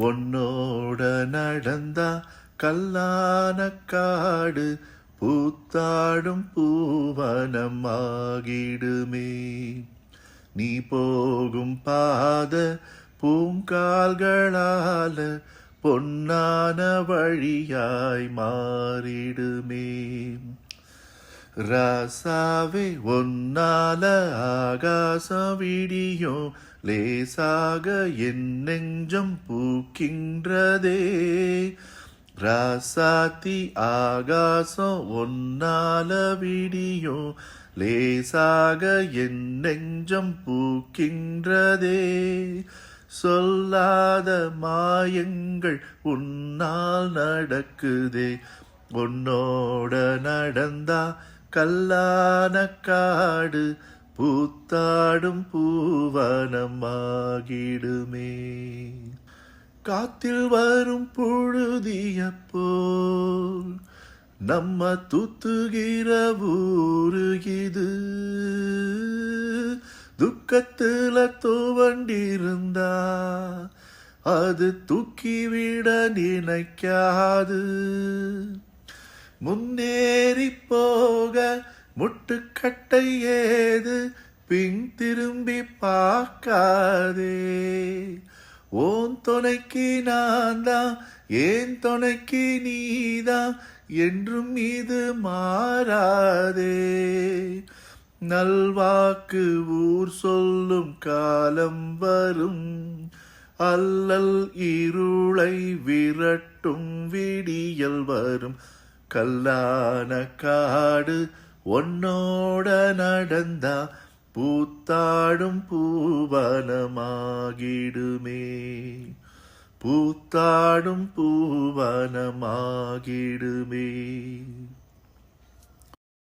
உன்னோட நடந்தா கல்லான காடு பூத்தாடும் பூவனமாகிடுமே. நீ போகும் பாத பூங்கால்களால பொன்னான வழியாய் மாறிடுமே. ராசாவே ஒன்னால ஆகாசம் விடியும் லேசாக என் நெஞ்சம் பூக்கின்றதே. ராசாத்தி ஆகாசம் ஒன்னால விடியும் லேசாக என் நெஞ்சம் பூக்கின்றதே. சொல்லாத மாயங்கள் உன்னால் நடக்குதே. உன்னோட நடந்தா கல்லான காடு பூத்தாடும் பூவனமாகிடுமே. காத்தில் வரும் புழுதிய போல் நம்ம தூத்துகிற ஊரு இது. துக்கத்துல துவண்டிருந்தா அது தூக்கிவிட நினைக்காது. முன்னேறி போக முட்டுக்கட்டை ஏது பின் திரும்பி பார்க்காதே. ஓன் துணைக்கு நான் தான் ஏன் துணைக்கு நீதான் என்றும் இது மாறாதே. நல்வாக்கு ஊர் சொல்லும் காலம் வரும். அல்லல் இருளை விரட்டும் விடியல் வரும். கல்லான காடு உன்னோட நடந்தா பூத்தாடும் பூவனமாகிடுமே. பூத்தாடும் பூவனமாகிடுமே.